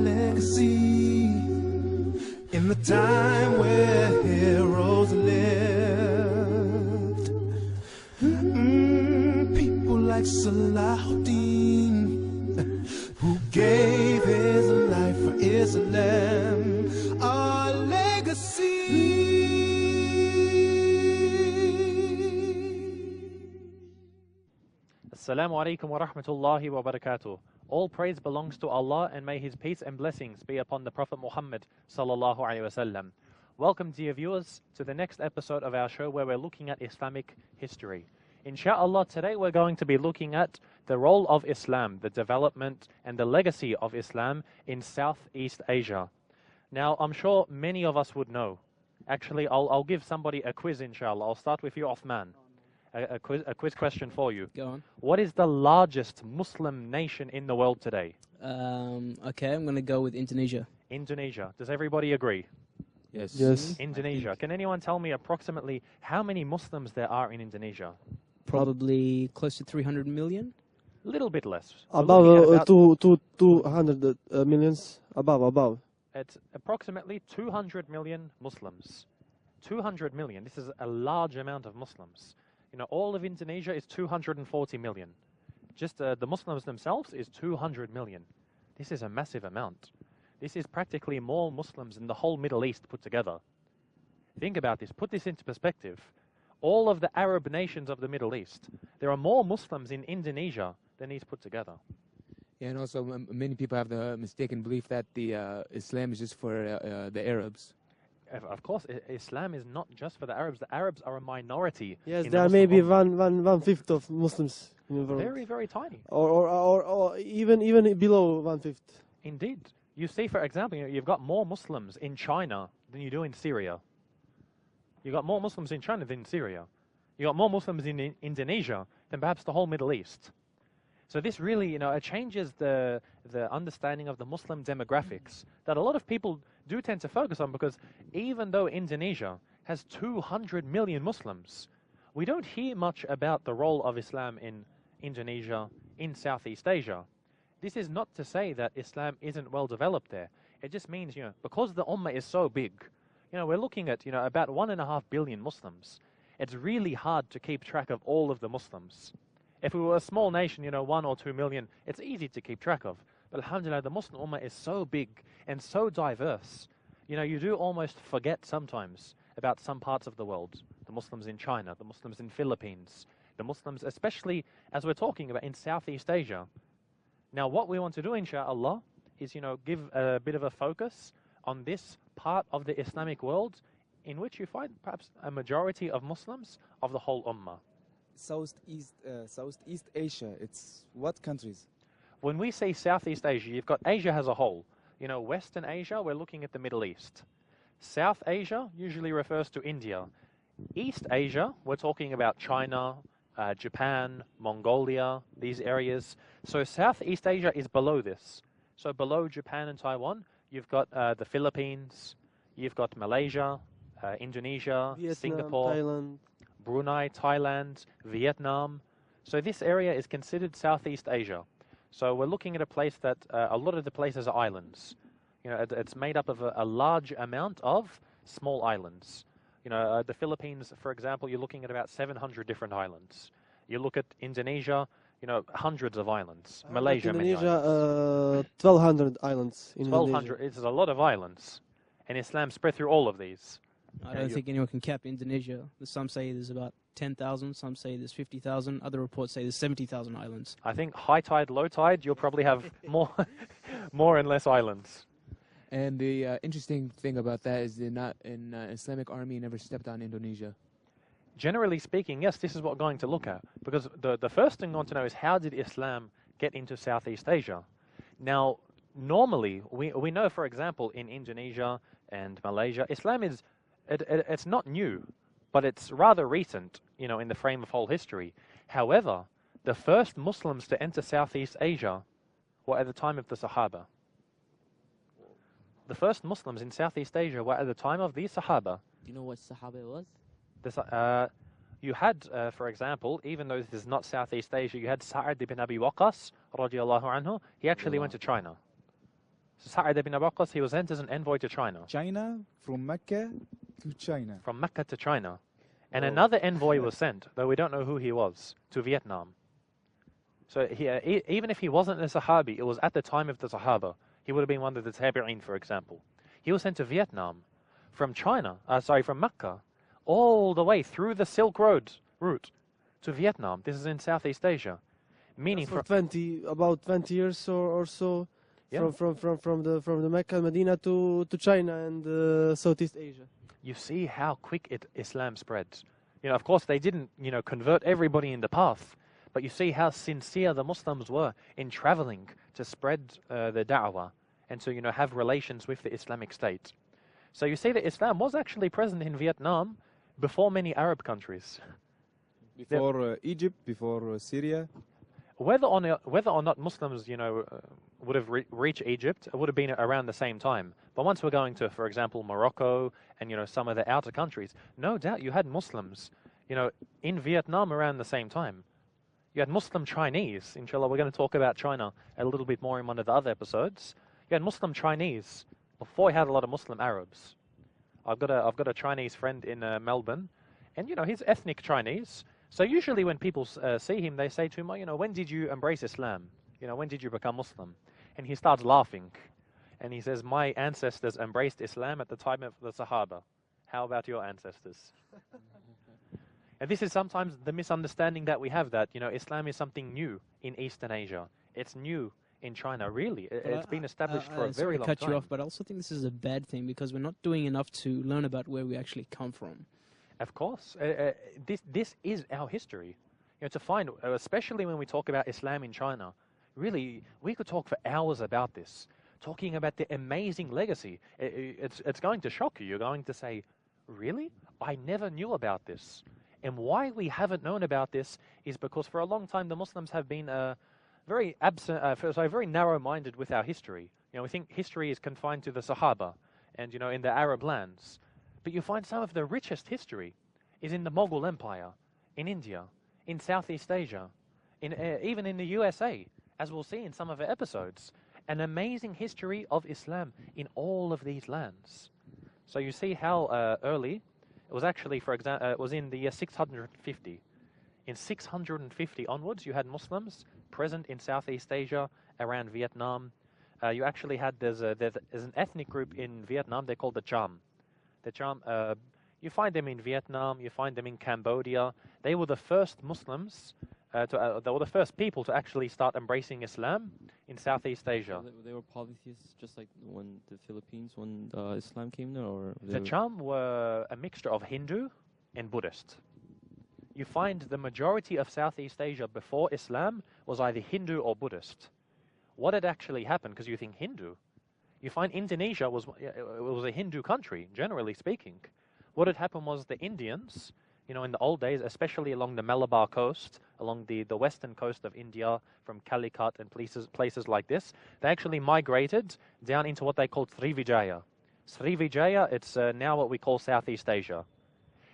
legacy in the time where heroes lived. People like Salahuddin, who gave his life for Islam, our legacy. Assalamu alaikum wa rahmatullahi wa barakatuh. All praise belongs to Allah, and may His peace and blessings be upon the Prophet Muhammad sallallahu alaihi wasallam. Welcome, dear viewers, to the next episode of our show where we're looking at Islamic history. Insha'Allah, today we're going to be looking at the role of Islam, the development and the legacy of Islam in Southeast Asia. Now, I'm sure many of us would know. Actually, I'll give somebody a quiz, inshallah. I'll start with you, Uthman. A quiz question for you. Go on. What is the largest Muslim nation in the world today? Okay, I'm going to go with Indonesia. Indonesia. Does everybody agree? Yes. Yes. Indonesia. Can anyone tell me approximately how many Muslims there are in Indonesia? Probably close to 300 million. A little bit less. We're looking at Above 200 millions. Above. It's approximately 200 million Muslims. 200 million. This is a large amount of Muslims. You know, all of Indonesia is 240 million. Just the Muslims themselves is 200 million. This is a massive amount. This is practically more Muslims than the whole Middle East put together. Think about this. Put this into perspective. All of the Arab nations of the Middle East, there are more Muslims in Indonesia than these put together. Yeah, and also many people have the mistaken belief that the Islam is just for the Arabs. Of course, Islam is not just for the Arabs. The Arabs are a minority. Yes, in there the are maybe Muslim one fifth of Muslims in the Ummah. world. Very, very tiny. Or even below 1/5. Indeed. You see, for example, you've got more Muslims in China than you do in Syria. You've got more Muslims in China than in Syria. You've got more Muslims in Indonesia than perhaps the whole Middle East. So this really, it changes the understanding of the Muslim demographics that a lot of people do tend to focus on, because even though Indonesia has 200 million Muslims, we don't hear much about the role of Islam in Indonesia, in Southeast Asia. This is not to say that Islam isn't well developed there. It just means, because the Ummah is so big, we're looking at, about 1.5 billion Muslims. It's really hard to keep track of all of the Muslims. If we were a small nation, 1 or 2 million, it's easy to keep track of. But alhamdulillah, the Muslim Ummah is so big and so diverse. You do almost forget sometimes about some parts of the world. The Muslims in China, the Muslims in Philippines, the Muslims, especially as we're talking about in Southeast Asia. Now, what we want to do, inshallah, is, give a bit of a focus on this part of the Islamic world in which you find perhaps a majority of Muslims of the whole Ummah. Southeast Asia, it's what countries? When we say Southeast Asia, you've got Asia as a whole. Western Asia, we're looking at the Middle East. South Asia usually refers to India. East Asia, we're talking about China, Japan, Mongolia, these areas. So Southeast Asia is below this. So below Japan and Taiwan, you've got the Philippines, you've got Malaysia, Indonesia, Vietnam, Singapore, Thailand. Brunei, Thailand, Vietnam. So this area is considered Southeast Asia. So we're looking at a place that a lot of the places are islands. It's made up of a large amount of small islands. The Philippines, for example, you're looking at about 700 different islands. You look at Indonesia, hundreds of islands. Malaysia, many islands. 1,200 islands in 1,200, it's a lot of islands. And Islam spread through all of these. I don't think anyone can cap Indonesia. Some say there's about 10,000, some say there's 50,000, other reports say there's 70,000 islands. I think high tide, low tide, you'll probably have more and less islands. And the interesting thing about that is the Islamic army never stepped on Indonesia. Generally speaking, yes, this is what we're going to look at. Because the first thing we want to know is, how did Islam get into Southeast Asia? Now, normally, we know, for example, in Indonesia and Malaysia, Islam is, it's not new, but it's rather recent, in the frame of whole history. However, the first Muslims to enter Southeast Asia were at the time of the Sahaba. The first Muslims in Southeast Asia were at the time of the Sahaba. Do you know what Sahaba was? You had, for example, even though this is not Southeast Asia, you had Sa'ad ibn Abi Waqqas, radiallahu anhu. He actually went to China. So Sa'ad ibn Abi Waqqas, he was sent as an envoy to China. China, from Mecca to China. From Mecca to China. And Wow. another envoy was sent, though we don't know who he was, to Vietnam. So even if he wasn't a Sahabi, it was at the time of the Sahaba. He would have been one of the Tabi'een, for example. He was sent to Vietnam from from Mecca, all the way through the Silk Road route to Vietnam. This is in Southeast Asia. Meaning For from 20 years or so, Yeah. from the Mecca, Medina to China and Southeast Asia. you see how quick Islam spreads. You know, of course, they didn't, convert everybody in the path, but you see how sincere the Muslims were in traveling to spread the da'wah and to, have relations with the Islamic State. So you see that Islam was actually present in Vietnam before many Arab countries. Before Egypt, before Syria. Whether or not Muslims, would have reached Egypt, it would have been around the same time. But once we're going to, for example, Morocco and, some of the outer countries, no doubt you had Muslims, in Vietnam around the same time. You had Muslim Chinese. Inshallah, we're going to talk about China a little bit more in one of the other episodes. You had Muslim Chinese before you had a lot of Muslim Arabs. I've got a Chinese friend in Melbourne, and, he's ethnic Chinese. So usually when people see him, they say to him, when did you embrace Islam? When did you become Muslim? And he starts laughing. And he says, my ancestors embraced Islam at the time of the Sahaba. How about your ancestors? And this is sometimes the misunderstanding that we have, that, Islam is something new in Eastern Asia. It's new in China, really. It's been established for a very long cut time. you off, but I also think this is a bad thing because we're not doing enough to learn about where we actually come from. Of course. This is our history. To find, especially when we talk about Islam in China, really, we could talk for hours about this, talking about the amazing legacy. It's going to shock you. You're going to say, really? I never knew about this. And why we haven't known about this is because for a long time the Muslims have been very very narrow-minded with our history. We think history is confined to the Sahaba and, in the Arab lands. But you find some of the richest history is in the Mughal Empire, in India, in Southeast Asia, even in the USA, as we'll see in some of the episodes. An amazing history of Islam in all of these lands. So you see how early, it was actually, for example, it was in the year 650. In 650 onwards, you had Muslims present in Southeast Asia, around Vietnam. You actually had, there's an ethnic group in Vietnam, they're called the Cham. The Cham, you find them in Vietnam, you find them in Cambodia. They were the first Muslims, they were the first people to actually start embracing Islam in Southeast Asia. So they were polytheists, just like when the Philippines, when Islam came there, or The Cham were a mixture of Hindu and Buddhist. You find the majority of Southeast Asia before Islam was either Hindu or Buddhist. What had actually happened, because you think Hindu, you find Indonesia was a Hindu country, generally speaking. What had happened was the Indians, in the old days, especially along the Malabar coast, along the western coast of India, from Calicut and places like this, they actually migrated down into what they called Srivijaya. Srivijaya, it's now what we call Southeast Asia.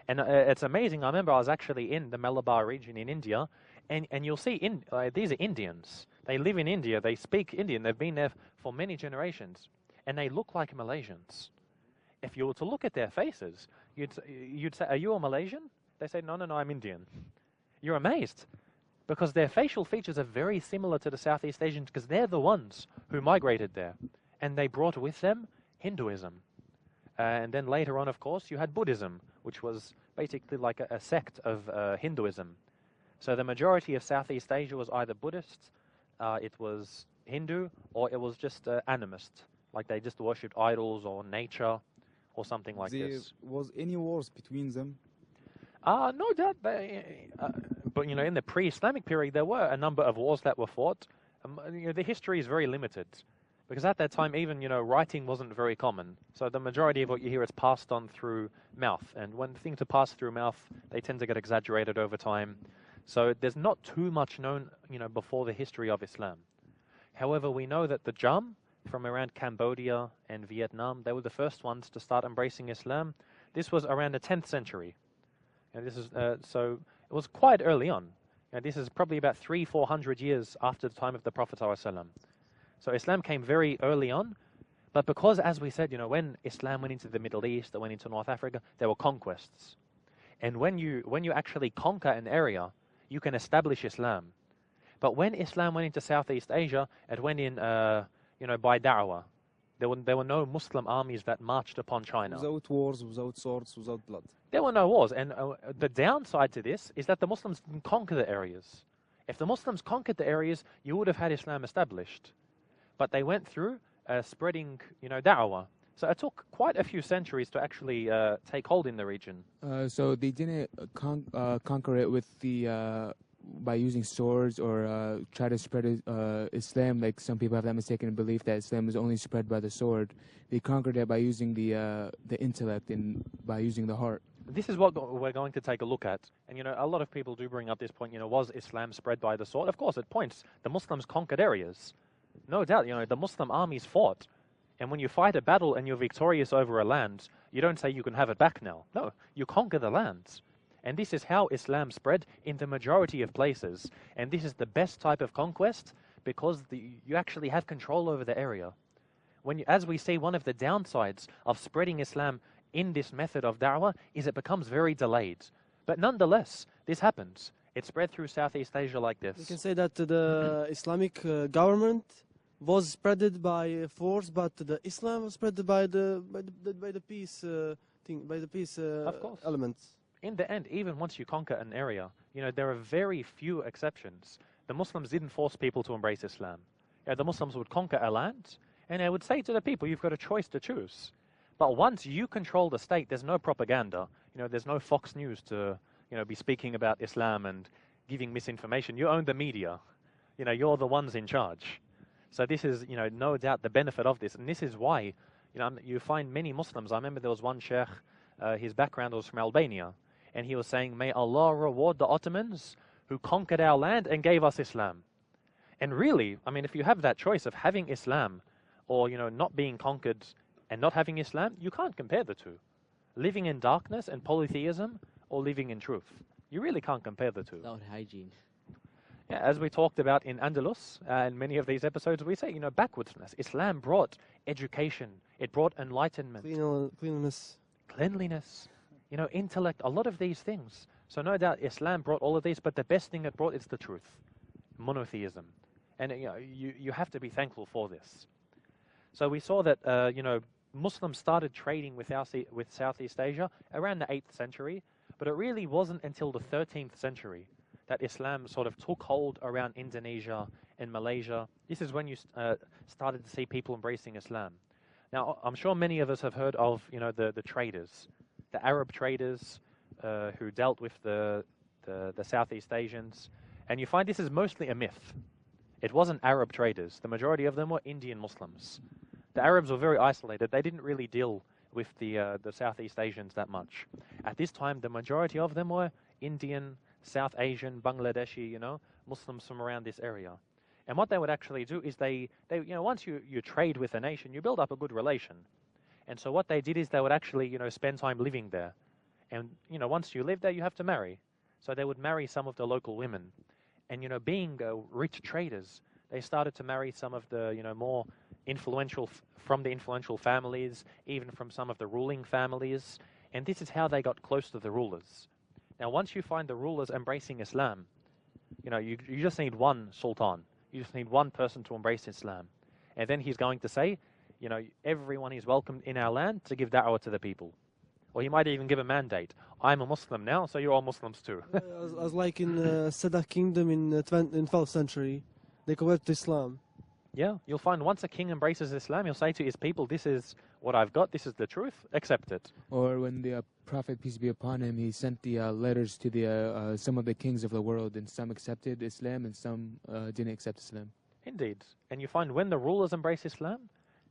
And it's amazing. I remember I was actually in the Malabar region in India, and you'll see these are Indians. They live in India. They speak Indian. They've been there for many generations, and they look like Malaysians. If you were to look at their faces, you'd say, "Are you a Malaysian?" They say, "No, I'm Indian." You're amazed, because their facial features are very similar to the Southeast Asians, because they're the ones who migrated there, and they brought with them Hinduism. And then later on, of course, you had Buddhism, which was basically like a sect of Hinduism. So the majority of Southeast Asia was either Buddhist, it was Hindu, or it was just animist, like they just worshipped idols or nature or something like this. Was any wars between them? No doubt. But, in the pre-Islamic period, there were a number of wars that were fought. The history is very limited, because at that time, even, writing wasn't very common. So the majority of what you hear is passed on through mouth. And when things are passed through mouth, they tend to get exaggerated over time. So there's not too much known, before the history of Islam. However, we know that the Cham, from around Cambodia and Vietnam, they were the first ones to start embracing Islam. This was around the 10th century. And this is so it was quite early on. This is probably about 300-400 years after the time of the Prophet ﷺ. So Islam came very early on, But because, as we said, when Islam went into the Middle East, it went into North Africa, there were conquests. And when you actually conquer an area, you can establish Islam. But when Islam went into Southeast Asia, it went in, by da'wah. There were no Muslim armies that marched upon China. Without wars, without swords, without blood. There were no wars. And the downside to this is that the Muslims didn't conquer the areas. If the Muslims conquered the areas, you would have had Islam established. But they went through spreading, da'wah. So it took quite a few centuries to actually take hold in the region. So they didn't conquer it with by using swords or try to spread Islam, like some people have that mistaken belief that Islam is only spread by the sword. They conquered it by using the intellect and by using the heart. This is what we're going to take a look at. And, a lot of people do bring up this point, was Islam spread by the sword? Of course, it points. The Muslims conquered areas. No doubt, the Muslim armies fought. And when you fight a battle and you're victorious over a land, you don't say you can have it back now. No, you conquer the lands. And this is how Islam spread in the majority of places. And this is the best type of conquest because you actually have control over the area. As we see, one of the downsides of spreading Islam in this method of da'wah is it becomes very delayed. But nonetheless, this happens. It spread through Southeast Asia like this. You can say that the Islamic government was spread by force, but the Islam was spread by the peace Of course. elements. In the end, even once you conquer an area, there are very few exceptions. The Muslims didn't force people to embrace Islam. The Muslims would conquer a land, and they would say to the people, you've got a choice to choose. But once you control the state, there's no propaganda. There's no Fox News to, be speaking about Islam and giving misinformation. You own the media. You're the ones in charge. So this is, no doubt the benefit of this. And this is why, you find many Muslims. I remember there was one sheikh, his background was from Albania. And he was saying, may Allah reward the Ottomans who conquered our land and gave us Islam. And really, if you have that choice of having Islam or, not being conquered and not having Islam, you can't compare the two. Living in darkness and polytheism or living in truth. You really can't compare the two. Without hygiene. Yeah, as we talked about in Andalus, in many of these episodes, we say, backwardness. Islam brought education. It brought enlightenment. Cleanliness. Intellect, a lot of these things. So no doubt Islam brought all of these, but the best thing it brought is the truth. Monotheism. And you have to be thankful for this. So we saw that, Muslims started trading with Southeast Asia around the 8th century, but it really wasn't until the 13th century that Islam sort of took hold around Indonesia and Malaysia. This is when you started to see people embracing Islam. Now, I'm sure many of us have heard of, the traders, the Arab traders who dealt with the Southeast Asians. And you find this is mostly a myth. It wasn't Arab traders. The majority of them were Indian Muslims. The Arabs were very isolated. They didn't really deal with the Southeast Asians that much. At this time, the majority of them were Indian, South Asian, Bangladeshi, Muslims from around this area. And what they would actually do is they once you trade with a nation, you build up a good relation. And so what they did is they would actually, spend time living there. And, once you live there, you have to marry. So they would marry some of the local women. And, being rich traders, they started to marry some of the, more influential, from the influential families, even from some of the ruling families. And this is how they got close to the rulers. Now, once you find the rulers embracing Islam, you just need one sultan. You just need one person to embrace Islam. And then he's going to say, everyone is welcome in our land to give da'wah to the people. Or he might even give a mandate. I'm a Muslim now, so you're all Muslims too. As like in Sadah Kingdom in 12th century, they converted to Islam. Yeah, you'll find once a king embraces Islam, he'll say to his people, this is what I've got, this is the truth, accept it. Or when the Prophet, peace be upon him, he sent the letters to the some of the kings of the world, and some accepted Islam and some didn't accept Islam. Indeed. And you find when the rulers embrace Islam,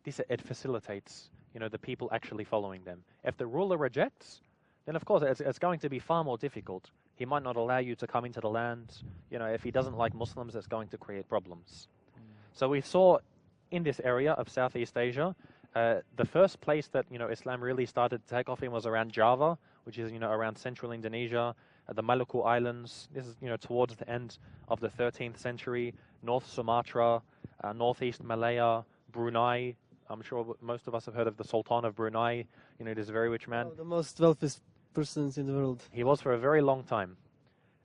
it facilitates, the people actually following them. If the ruler rejects, then of course it's going to be far more difficult. He might not allow you to come into the land. If he doesn't like Muslims, it's going to create problems. So we saw in this area of Southeast Asia, the first place that, Islam really started to take off in was around Java, which is, around central Indonesia, the Maluku Islands. This is, towards the end of the 13th century, North Sumatra, northeast Malaya, Brunei, I'm sure most of us have heard of the Sultan of Brunei. You know, this very rich man. The most wealthiest persons in the world. He was for a very long time.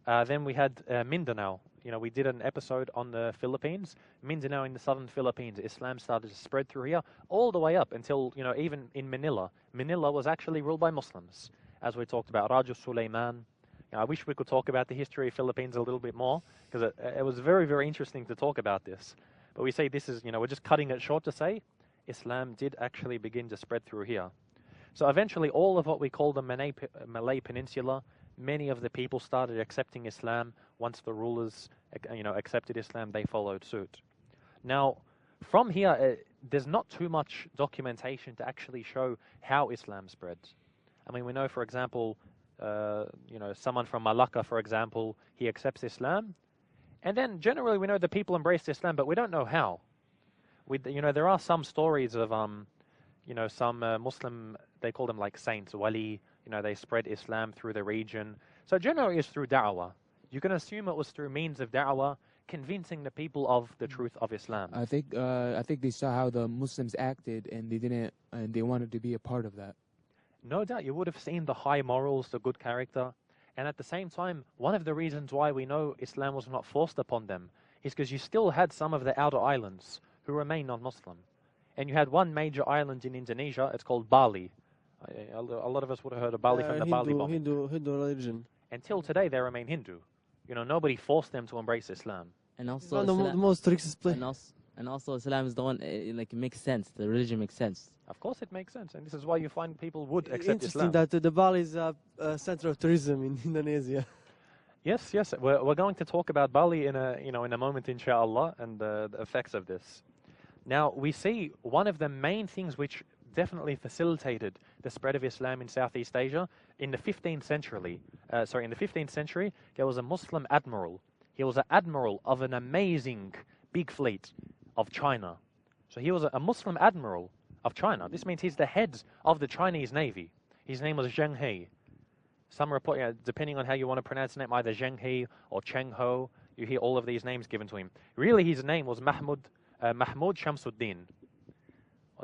Then we had Mindanao. You know, we did an episode on the Philippines. Mindanao in the southern Philippines. Islam started to spread through here all the way up until, you know, even in Manila. Manila was actually ruled by Muslims, as we talked about. Raja Sulaiman. You know, I wish we could talk about the history of Philippines a little bit more, because it was very, very interesting to talk about this. But we say this is, you know, we're just cutting it short to say Islam did actually begin to spread through here. So eventually all of what we call the Malay Peninsula, many of the people started accepting Islam. Once the rulers, you know, accepted Islam, they followed suit. Now, from here, there's not too much documentation to actually show how Islam spread. I mean, we know, for example, you know, someone from Malacca, for example, he accepts Islam. And then generally we know the people embraced Islam, but we don't know how. You know, there are some stories of, you know, some Muslim, they call them like saints, wali, you know, they spread Islam through the region. So generally it's through da'wah. You can assume it was through means of da'wah, convincing the people of the truth of Islam. I think they saw how the Muslims acted, and they wanted to be a part of that. No doubt you would have seen the high morals, the good character. And at the same time, one of the reasons why we know Islam was not forced upon them is because you still had some of the outer islands who remained non-Muslim. And you had one major island in Indonesia, it's called Bali. A lot of us would have heard of Bali from the Bali bombing. Hindu religion. Until today, they remain Hindu. You know, nobody forced them to embrace Islam. And It's also, one of the most strictest place. and also Islam is the one, like, it makes sense. The religion makes sense. Of course it makes sense, and this is why you find people would accept Interesting Islam. that the Bali is a center of tourism in Indonesia. Yes, yes. We're going to talk about Bali in a moment, inshallah, and the effects of this. Now, we see one of the main things which definitely facilitated the spread of Islam in Southeast Asia in the 15th century. In the 15th century, there was a Muslim admiral. He was an admiral of an amazing big fleet of China. So he was a Muslim admiral of China. This means he's the head of the Chinese Navy. His name was Zheng He. Some report, depending on how you want to pronounce the name, either Zheng He or Cheng Ho, you hear all of these names given to him. Really, his name was Mahmud Shamsuddin.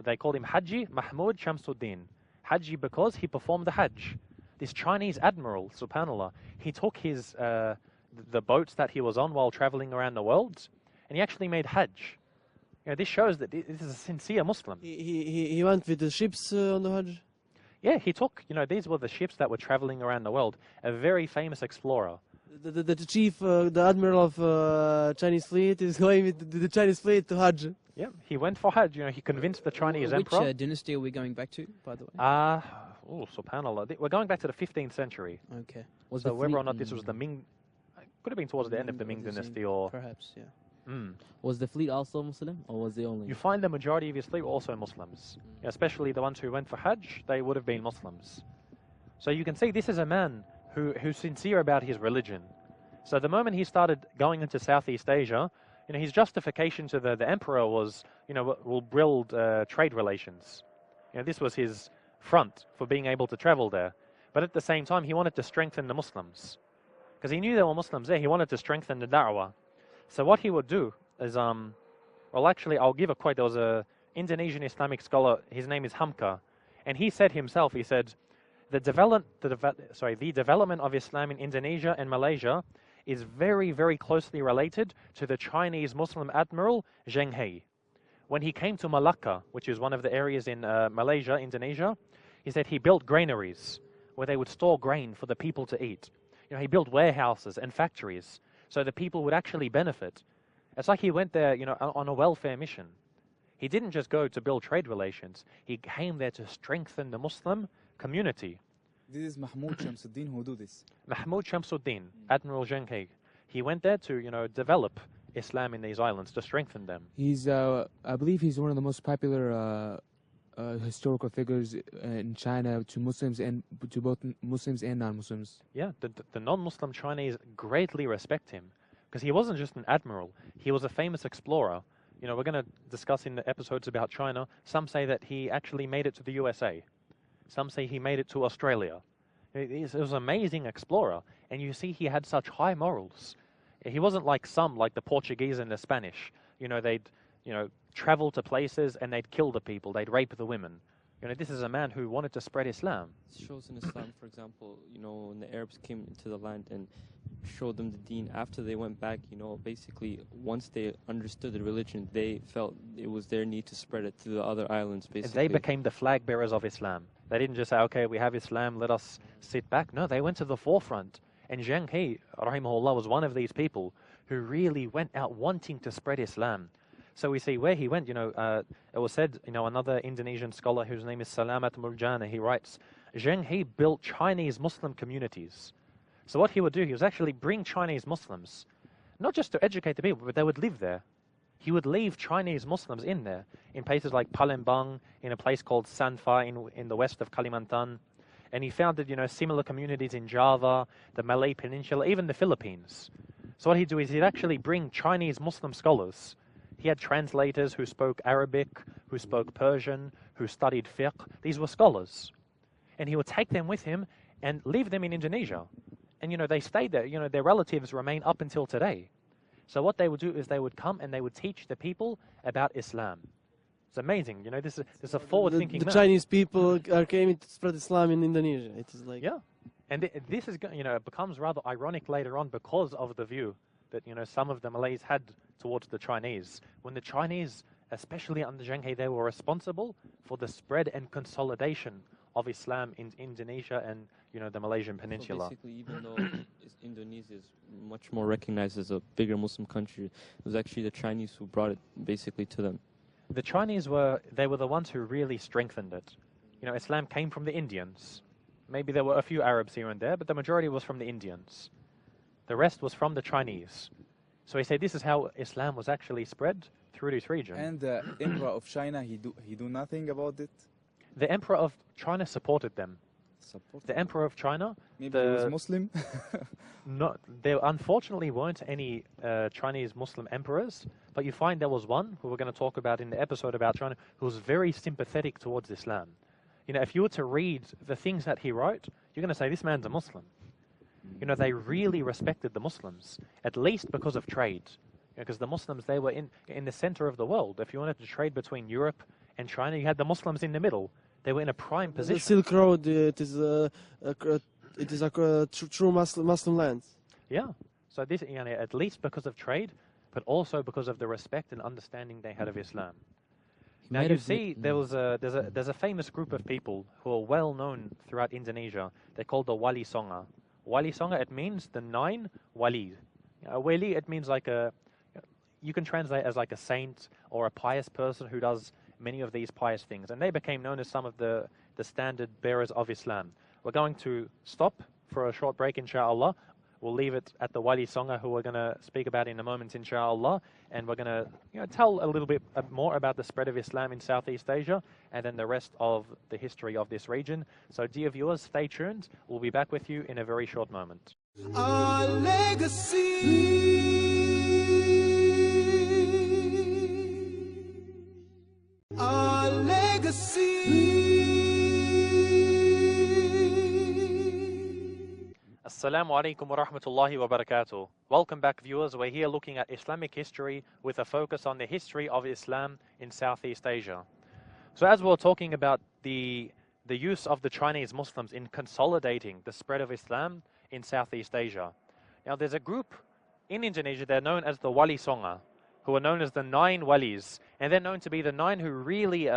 They called him Haji Mahmud Shamsuddin. Haji because he performed the Hajj. This Chinese admiral, subhanAllah, he took his the boats that he was on while traveling around the world, and he actually made Hajj. You know, this shows that this is a sincere Muslim. He went with the ships on the Hajj. Yeah, he took, you know, these were the ships that were traveling around the world. A very famous explorer. The chief, the admiral of Chinese fleet is going with the Chinese fleet to Hajj. Yeah, he went for Hajj. You know, he convinced the Chinese emperor. Which dynasty are we going back to, by the way? Oh, subhanAllah. We're going back to the 15th century. Okay. So whether or not this was the Ming, could have been towards the end of the Ming dynasty, or perhaps, yeah. Was the fleet also Muslim, or was they only? You find the majority of his fleet were also Muslims, especially the ones who went for Hajj. They would have been Muslims. So you can see this is a man who's sincere about his religion. So the moment he started going into Southeast Asia, you know, his justification to the emperor was, you know, we'll build trade relations. You know, this was his front for being able to travel there. But at the same time, he wanted to strengthen the Muslims, because he knew there were Muslims there. He wanted to strengthen the da'wah. So what he would do is, well, actually, I'll give a quote. There was a Indonesian Islamic scholar. His name is Hamka, and he said himself. He said, the development of Islam in Indonesia and Malaysia is very, very closely related to the Chinese Muslim admiral Zheng He. When he came to Malacca, which is one of the areas in Malaysia, Indonesia, he said he built granaries where they would store grain for the people to eat. You know, he built warehouses and factories so the people would actually benefit. It's like he went there, you know, on a welfare mission. He didn't just go to build trade relations. He came there to strengthen the Muslim community. This is Mahmoud Shamsuddin who do this. Mahmud Shamsuddin, Admiral Zheng He. He went there to, you know, develop Islam in these islands, to strengthen them. He's, I believe he's one of the most popular historical figures in China to Muslims and to both Muslims and non-Muslims. Yeah, the non-Muslim Chinese greatly respect him, because he wasn't just an admiral. He was a famous explorer. You know, we're going to discuss in the episodes about China. Some say that he actually made it to the USA. Some say he made it to Australia. He was an amazing explorer, and you see he had such high morals. He wasn't like some, like the Portuguese and the Spanish. You know, they'd, you know, travel to places and they'd kill the people, they'd rape the women. This is a man who wanted to spread Islam. It shows in Islam, for example, when the Arabs came into the land and showed them the deen, after they went back, basically once they understood the religion, they felt it was their need to spread it to the other islands, basically. They became the flag bearers of Islam. They didn't just say, okay, we have Islam, let us sit back. No, they went to the forefront. And Zheng He, rahimahullah, was one of these people who really went out wanting to spread Islam. So we see where he went, it was said, another Indonesian scholar whose name is Salamat Muljana, he writes, Zheng He built Chinese Muslim communities. So what he would do, he was actually bring Chinese Muslims, not just to educate the people, but they would live there. He would leave Chinese Muslims in there, in places like Palembang, in a place called Sanfa in the west of Kalimantan. And he founded, similar communities in Java, the Malay Peninsula, even the Philippines. So what he'd do is he'd actually bring Chinese Muslim scholars. He had translators who spoke Arabic, who spoke Persian, who studied fiqh. These were scholars. And he would take them with him and leave them in Indonesia. And, they stayed there. Their relatives remain up until today. So what they would do is they would come and they would teach the people about Islam. It's amazing. This is a forward-thinking The man. Chinese people came to spread Islam in Indonesia. It is like... Yeah. And this is, it becomes rather ironic later on because of the view that, some of the Malays had towards the Chinese. When the Chinese, especially under Zheng He, they were responsible for the spread and consolidation of Islam in Indonesia and, the Malaysian Peninsula. So basically, even though Indonesia is much more recognized as a bigger Muslim country, it was actually the Chinese who brought it basically to them. The Chinese were the ones who really strengthened it. Islam came from the Indians. Maybe there were a few Arabs here and there, but the majority was from the Indians. The rest was from the Chinese. So he said this is how Islam was actually spread through this region. And the Emperor of China, he do nothing about it? The Emperor of China supported them. The Emperor of China... Maybe he was Muslim? No, there unfortunately weren't any Chinese Muslim emperors, but you find there was one, who we're going to talk about in the episode about China, who was very sympathetic towards Islam. If you were to read the things that he wrote, you're going to say, this man's a Muslim. They really respected the Muslims, at least because of trade. Because the Muslims, they were in the center of the world. If you wanted to trade between Europe and China, you had the Muslims in the middle. They were in a prime position. The Silk Road, it is a true Muslim land. Yeah. So this, at least because of trade, but also because of the respect and understanding they had of Islam. Now you see, there's a famous group of people who are well known throughout Indonesia. They're called the Wali Songa. Wali Songa, it means the 9 Wali. Wali, it means you can translate as like a saint or a pious person who does many of these pious things. And they became known as some of the standard bearers of Islam. We're going to stop for a short break, inshallah. We'll leave it at the Wali Songa, who we're going to speak about in a moment, inshallah. And we're going to tell a little bit more about the spread of Islam in Southeast Asia and then the rest of the history of this region. So dear viewers, stay tuned. We'll be back with you in a very short moment. Our legacy. Our legacy. Assalamu alaikum wa rahmatullahi wa barakatuh. Welcome back, viewers. We're here looking at Islamic history with a focus on the history of Islam in Southeast Asia. So as we're talking about the use of the Chinese Muslims in consolidating the spread of Islam in Southeast Asia. Now there's a group in Indonesia, they're known as the Wali Songa, who are known as the 9 Walis. And they're known to be the 9 who really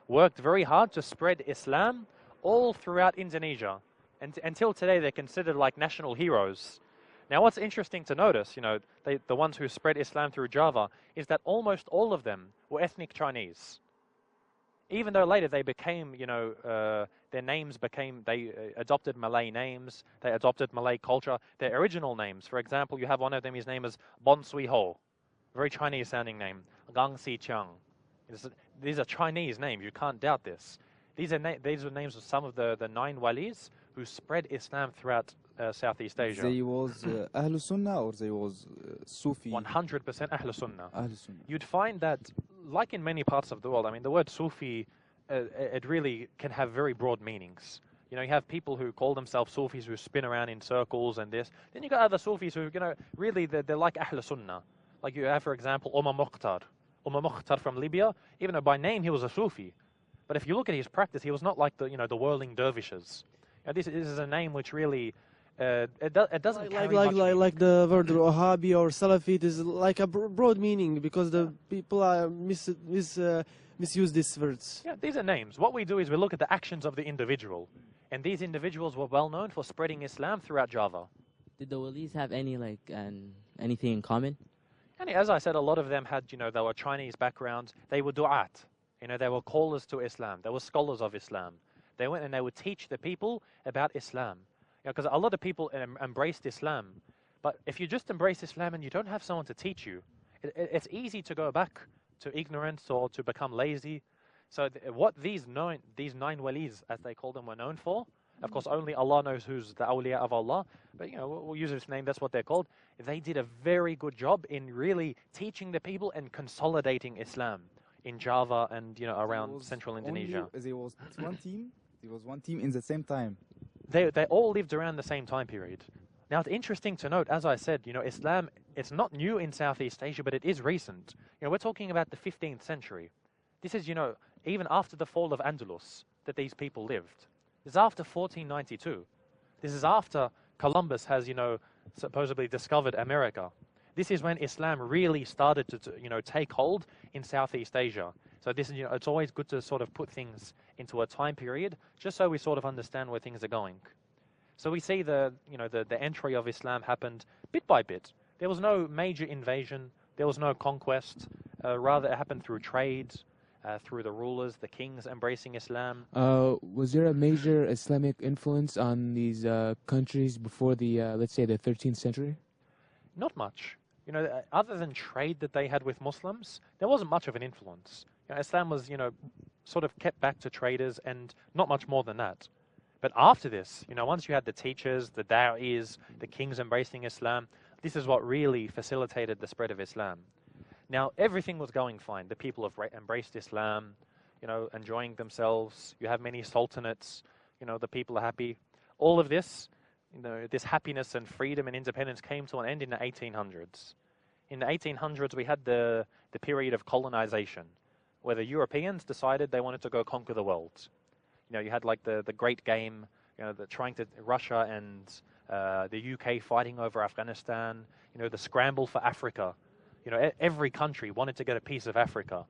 worked very hard to spread Islam all throughout Indonesia. And until today, they're considered like national heroes. Now, what's interesting to notice, the ones who spread Islam through Java, is that almost all of them were ethnic Chinese. Even though later they became, their names became, they adopted Malay names, they adopted Malay culture, their original names. For example, you have one of them, his name is Bon Sui Ho, very Chinese sounding name, Gang Si Chang. These are Chinese names, you can't doubt this. These are names of some of the 9 Walis who spread Islam throughout Southeast Asia. They was Ahlul Sunnah or they was Sufi? 100% Ahlul Sunnah. Ahlul Sunnah. You'd find that, like in many parts of the world, I mean, the word Sufi, it really can have very broad meanings. You have people who call themselves Sufis who spin around in circles and this. Then you got other Sufis who, really, they're like Ahlul Sunnah. Like you have, for example, Omar Mukhtar. Mukhtar from Libya, even though by name he was a Sufi. But if you look at his practice, he was not like the the whirling dervishes. This is a name which really it doesn't carry much meaning. Like the word Wahhabi or Salafi, it is like a broad meaning because the people are misuse these words. Yeah, these are names. What we do is we look at the actions of the individual, and these individuals were well known for spreading Islam throughout Java. Did the walis have any anything in common? And as I said, a lot of them had, they were Chinese backgrounds. They were du'at. They were callers to Islam. They were scholars of Islam. They went and they would teach the people about Islam. Because a lot of people embraced Islam. But if you just embrace Islam and you don't have someone to teach you, it's easy to go back to ignorance or to become lazy. So what these nine walis, as they call them, were known for, of course, only Allah knows who's the awliya of Allah, but we'll use his name, that's what they're called. They did a very good job in really teaching the people and consolidating Islam in Java and around central Indonesia. There was one team. There was one team in the same time. They all lived around the same time period. Now, it's interesting to note, as I said, Islam, it's not new in Southeast Asia, but it is recent. We're talking about the 15th century. This is, even after the fall of Andalus, that these people lived. This is after 1492. This is after Columbus has, supposedly discovered America. This is when Islam really started to, take hold in Southeast Asia. So this is, it's always good to sort of put things into a time period, just so we sort of understand where things are going. So we see the entry of Islam happened bit by bit. There was no major invasion. There was no conquest. Rather, it happened through trade, through the rulers, the kings embracing Islam. Was there a major Islamic influence on these countries before the, let's say, the 13th century? Not much. Other than trade that they had with Muslims, there wasn't much of an influence. Islam was, sort of kept back to traders and not much more than that. But after this, once you had the teachers, the da'is, the kings embracing Islam, this is what really facilitated the spread of Islam. Now, everything was going fine. The people have embraced Islam, enjoying themselves. You have many sultanates, the people are happy. All of this, this happiness and freedom and independence came to an end in the 1800s. In the 1800s, we had the period of colonization, where the Europeans decided they wanted to go conquer the world. You had like the Great Game, Russia and the UK fighting over Afghanistan, the scramble for Africa. Every country wanted to get a piece of Africa,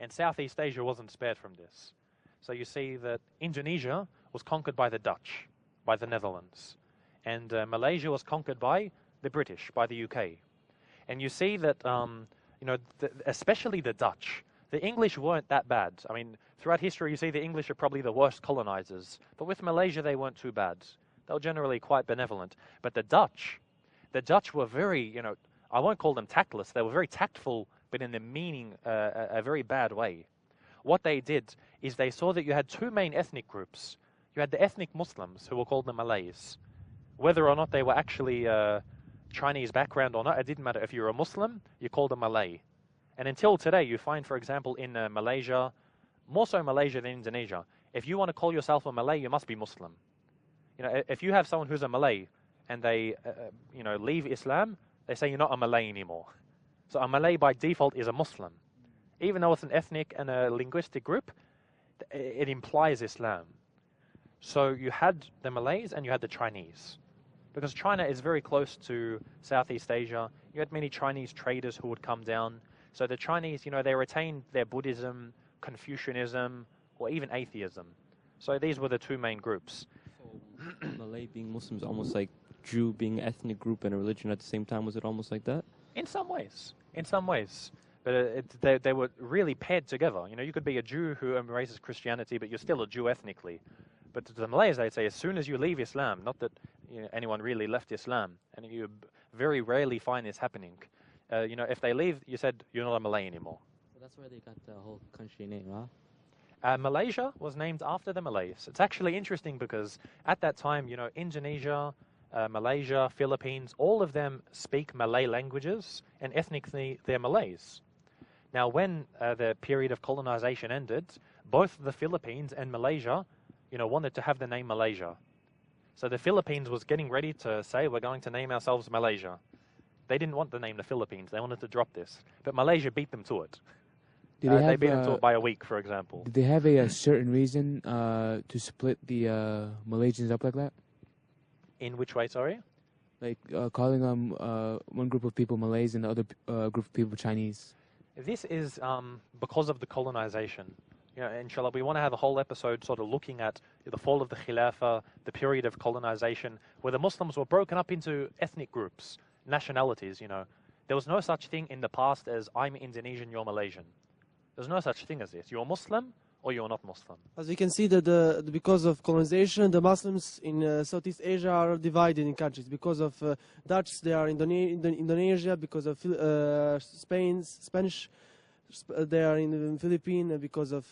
and Southeast Asia wasn't spared from this. So you see that Indonesia was conquered by the Dutch, by the Netherlands, and Malaysia was conquered by the British, by the UK. And you see that, especially the Dutch, the English weren't that bad. I mean, throughout history, you see the English are probably the worst colonizers, but with Malaysia, they weren't too bad. They were generally quite benevolent. But the Dutch were very, I won't call them tactless. They were very tactful, but in the meaning, a very bad way. What they did is they saw that you had two main ethnic groups. You had the ethnic Muslims, who were called the Malays. Whether or not they were actually Chinese background or not, it didn't matter. If you were a Muslim, you called a Malay. And until today, you find, for example, in Malaysia, more so Malaysia than Indonesia, if you want to call yourself a Malay, you must be Muslim. If you have someone who's a Malay and they, leave Islam, they say you're not a Malay anymore. So a Malay by default is a Muslim. Even though it's an ethnic and a linguistic group, it implies Islam. So you had the Malays and you had the Chinese. Because China is very close to Southeast Asia, you had many Chinese traders who would come down. So the Chinese, they retained their Buddhism, Confucianism, or even atheism. So these were the two main groups. So Malay being Muslims, almost like Jew being an ethnic group and a religion at the same time, was it almost like that? In some ways. But they were really paired together. You could be a Jew who embraces Christianity, but you're still a Jew ethnically. But to the Malays, they'd say, as soon as you leave Islam, not that anyone really left Islam, and you very rarely find this happening. If they leave, you said, you're not a Malay anymore. So that's where they got the whole country name, huh? Malaysia was named after the Malays. It's actually interesting because at that time, Indonesia, Malaysia, Philippines, all of them speak Malay languages, and ethnically they're Malays. Now, when the period of colonization ended, both the Philippines and Malaysia, wanted to have the name Malaysia. So the Philippines was getting ready to say, we're going to name ourselves Malaysia. They didn't want the name the Philippines. They wanted to drop this. But Malaysia beat them to it. Did they They have beat them by a week, for example. did they have a certain reason to split the Malaysians up like that? In which way, sorry? Like calling one group of people Malays and the other group of people Chinese. This is because of the colonization. You know, inshallah, we want to have a whole episode sort of looking at the fall of the Khilafah, the period of colonization, where the Muslims were broken up into ethnic groups, nationalities, you know. There was no such thing in the past as I'm Indonesian, you're Malaysian. There's no such thing as this. You're Muslim or you're not Muslim. As we can see that because of colonization, the Muslims in Southeast Asia are divided in countries. Because of Dutch, they are Indonesia. Because of Spanish, they are in the Philippines. Because of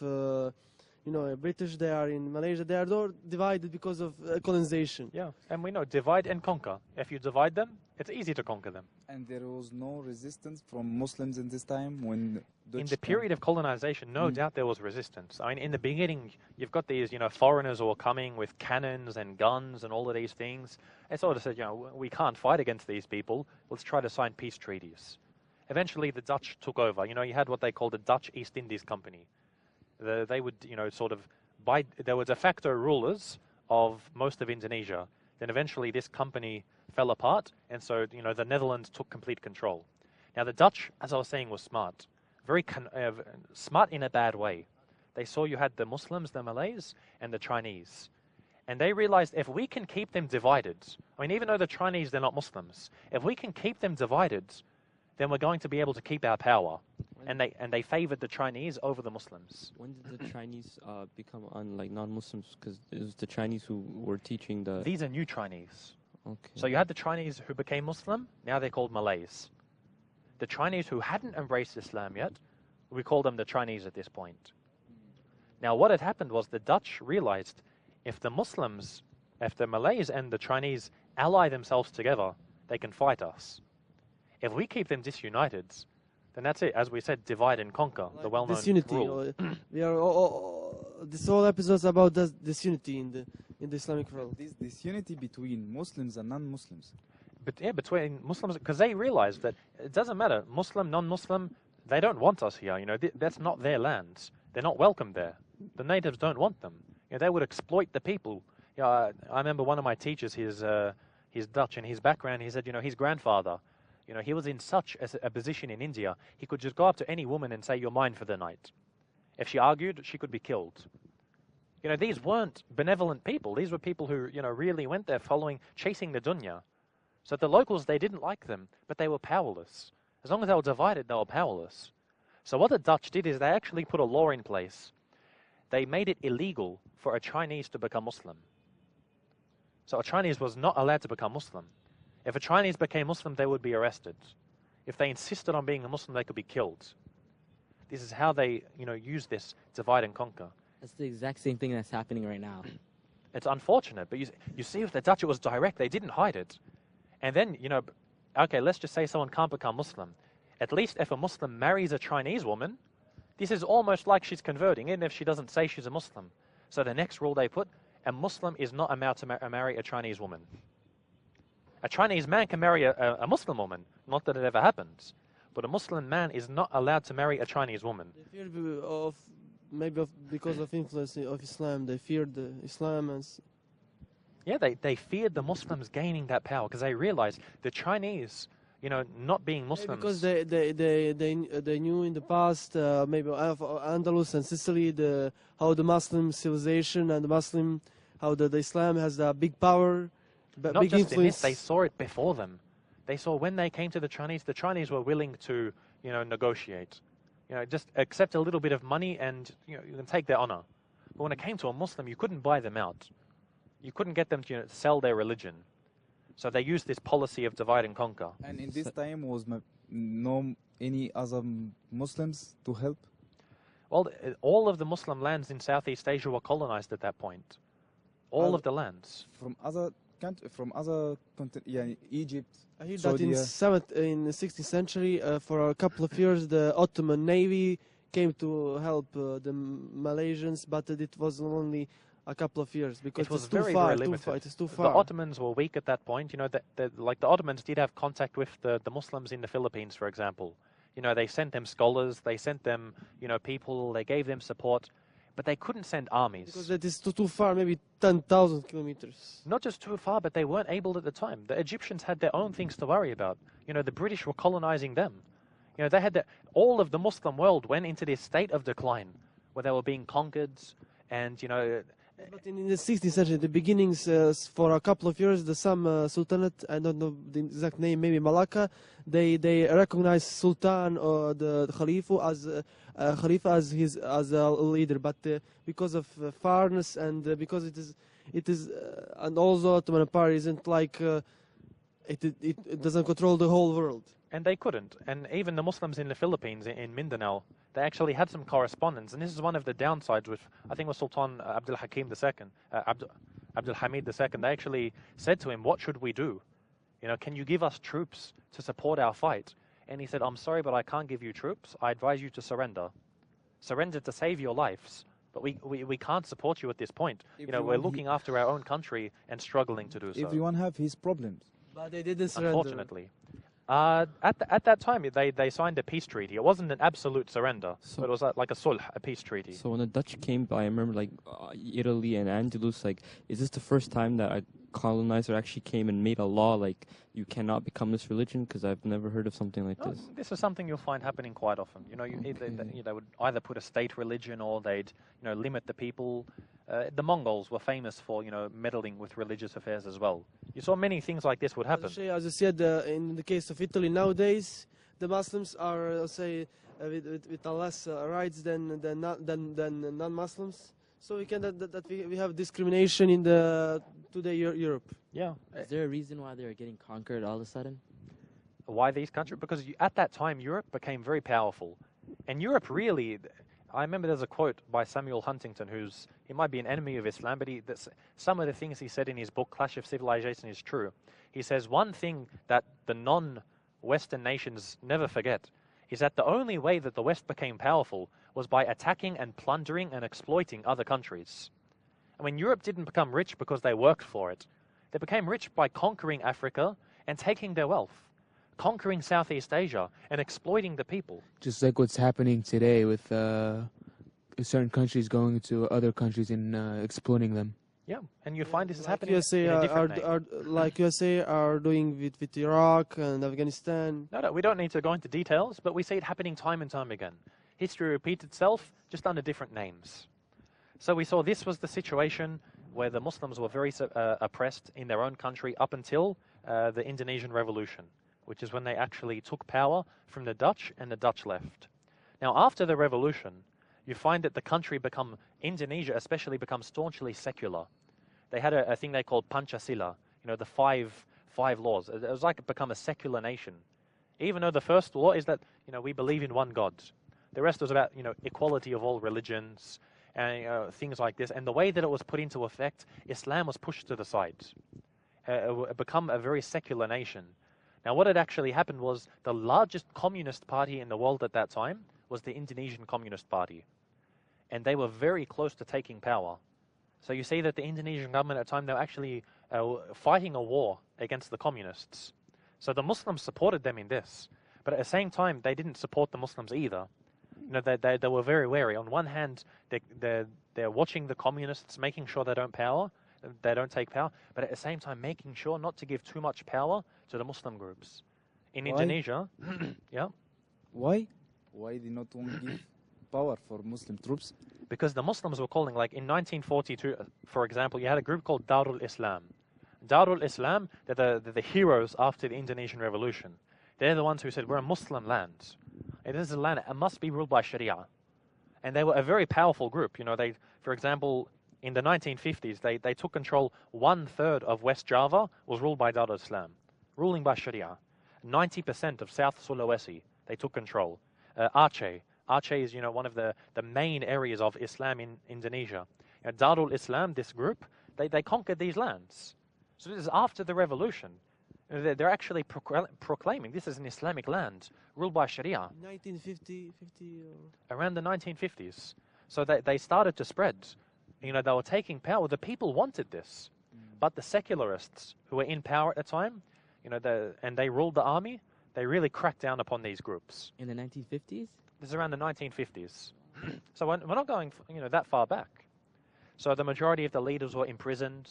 British, they are in Malaysia. They are all divided because of colonization. Yeah, and we know divide and conquer. If you divide them, it's easy to conquer them. And there was no resistance from Muslims in this time when Dutch In the period of colonization, no doubt there was resistance. I mean, in the beginning, you've got these, foreigners who are coming with cannons and guns and all of these things. They sort of said, we can't fight against these people. Let's try to sign peace treaties. Eventually, the Dutch took over. You had what they called the Dutch East Indies Company. They would, they were de facto rulers of most of Indonesia. Then eventually this company fell apart, and so, the Netherlands took complete control. Now, the Dutch, as I was saying, was smart. Very smart in a bad way. They saw you had the Muslims, the Malays, and the Chinese. And they realized if we can keep them divided, I mean, even though the Chinese, they're not Muslims, if we can keep them divided, then we're going to be able to keep our power. And they favored the Chinese over the Muslims. When did the Chinese become non-Muslims? Because it was the Chinese who were teaching the... These are new Chinese. Okay. So you had the Chinese who became Muslim, now they're called Malays. The Chinese who hadn't embraced Islam yet, we call them the Chinese at this point. Now what had happened was the Dutch realized if the Malays and the Chinese ally themselves together, they can fight us. If we keep them disunited, then that's it. As we said, divide and conquer, the well-known disunity. rule. We are this whole episode is about disunity in the Islamic world. This disunity between Muslims and non-Muslims. But yeah, between Muslims, because they realize that it doesn't matter, Muslim, non-Muslim, they don't want us here. That's not their lands. They're not welcome there. The natives don't want them. They would exploit the people. I remember one of my teachers, he's Dutch, and his background, he said, his grandfather, he was in such a position in India, he could just go up to any woman and say, you're mine for the night. If she argued, she could be killed. These weren't benevolent people. These were people who, really went there chasing the dunya. So the locals, they didn't like them, but they were powerless. As long as they were divided, they were powerless. So what the Dutch did is they actually put a law in place. They made it illegal for a Chinese to become Muslim. So a Chinese was not allowed to become Muslim. If a Chinese became Muslim, they would be arrested. If they insisted on being a Muslim, they could be killed. This is how they, use this divide and conquer. That's the exact same thing that's happening right now. It's unfortunate, but you see with the Dutch, it was direct. They didn't hide it. And then, okay, let's just say someone can't become Muslim. At least if a Muslim marries a Chinese woman, this is almost like she's converting, even if she doesn't say she's a Muslim. So the next rule they put, a Muslim is not allowed to marry a Chinese woman. A Chinese man can marry a Muslim woman, not that it ever happens. But a Muslim man is not allowed to marry a Chinese woman. They feared because of influence of Islam, they feared Islam as... Yeah, they feared the Muslims gaining that power because they realized the Chinese, not being Muslims. Because they knew in the past, maybe of Andalus and Sicily, how the Muslim civilization and how the Islam has a big power, Not big just influence. in this, they saw it before them. They saw when they came to the Chinese were willing to, negotiate. Just accept a little bit of money and, you can take their honor. But when it came to a Muslim, you couldn't buy them out. You couldn't get them to sell their religion. So they used this policy of divide and conquer. And in this time was no any other Muslims to help? Well, all of the Muslim lands in Southeast Asia were colonized at that point. All of the lands. From other continents, Egypt. I hear that in the 16th century, for a couple of years, the Ottoman Navy came to help the Malaysians, but it was only a couple of years because it was it's too very, far. very limited. It's too far. The Ottomans were weak at that point. The Ottomans did have contact with the Muslims in the Philippines, for example. You know, they sent them scholars, they sent them, you know, people, they gave them support, but they couldn't send armies. Because that is too far, maybe 10,000 kilometers. Not just too far, but they weren't able at the time. The Egyptians had their own things to worry about. You know, the British were colonizing them. You know, they had all of the Muslim world went into this state of decline, where they were being conquered, and, you know... But in the 16th century, the beginnings, for a couple of years, the some sultanate, I don't know the exact name, maybe Malacca, they recognized Sultan or the Khalifa as a leader, but because of farness and because it is and also Ottoman Empire isn't like it doesn't control the whole world. And they couldn't. And even the Muslims in the Philippines, in Mindanao, they actually had some correspondence. And this is one of the downsides with, I think it was Sultan Abdul Hakim II, Abdul Hamid II. They actually said to him, what should we do? You know, can you give us troops to support our fight? And he said, I'm sorry, but I can't give you troops. I advise you to surrender. Surrender to save your lives. But we can't support you at this point. You know, we're looking after our own country and struggling to do so. Everyone have his problems. But they didn't surrender. Unfortunately. At that time, they signed a peace treaty. It wasn't an absolute surrender, but it was like a sulh, a peace treaty. So when the Dutch came by, I remember like Italy and Andalus, like, is this the first time that a colonizer actually came and made a law like you cannot become this religion? Because I've never heard of something like this. This is something you'll find happening quite often. You know, they would either put a state religion or they'd, you know, limit the people. The Mongols were famous for, you know, meddling with religious affairs as well. You saw many things like this would happen. As I said, in the case of Italy nowadays, the Muslims are, say, with less rights than non-Muslims. So we can we have discrimination in the today Europe. Yeah. Is there a reason why they're getting conquered all of a sudden? Why these countries? Because at that time, Europe became very powerful. And Europe really... I remember there's a quote by Samuel Huntington, he might be an enemy of Islam, but some of the things he said in his book, Clash of Civilization, is true. He says one thing that the non-Western nations never forget is that the only way that the West became powerful was by attacking and plundering and exploiting other countries. I mean, Europe didn't become rich because they worked for it. They became rich by conquering Africa and taking their wealth, conquering Southeast Asia and exploiting the people. Just like what's happening today with certain countries going to other countries and exploiting them. Yeah, and you find this is like happening USA in a different name. like USA are doing with Iraq and Afghanistan. No, we don't need to go into details, but we see it happening time and time again. History repeats itself, just under different names. So we saw this was the situation where the Muslims were very oppressed in their own country up until the Indonesian Revolution, which is when they actually took power from the Dutch and the Dutch left. Now, after the revolution, you find that the country Indonesia especially becomes staunchly secular. They had a thing they called Pancasila, you know, the five laws. It was like it become a secular nation. Even though the first law is that, you know, we believe in one God. The rest was about, you know, equality of all religions and things like this. And the way that it was put into effect, Islam was pushed to the side. It become a very secular nation. Now, what had actually happened was the largest communist party in the world at that time was the Indonesian Communist Party. And they were very close to taking power. So you see that the Indonesian government at the time, they were actually fighting a war against the communists. So the Muslims supported them in this. But at the same time, they didn't support the Muslims either. You know, they were very wary. On one hand, they're watching the communists, making sure they don't take power, but at the same time making sure not to give too much power to the Muslim groups. In Indonesia, yeah. Why? Why did not want to give power for Muslim troops? Because the Muslims were calling, like in 1942, for example, you had a group called Darul Islam. Darul Islam, they're the heroes after the Indonesian Revolution. They're the ones who said, we're a Muslim land. It is a land, it must be ruled by Sharia. And they were a very powerful group. You know, they, for example, in the 1950s, they took control. 1/3 of West Java was ruled by Darul Islam, ruling by Sharia. 90% of South Sulawesi, they took control. Aceh is, you know, one of the main areas of Islam in Indonesia. Darul Islam, this group, they conquered these lands. So this is after the revolution. They're actually proclaiming this is an Islamic land ruled by Sharia. 1950, Around the 1950s. So they started to spread. You know, they were taking power. The people wanted this. But the secularists who were in power at the time, you know, and they ruled the army, they really cracked down upon these groups. In the 1950s? This is around the 1950s. So we're not going that far back. So the majority of the leaders were imprisoned.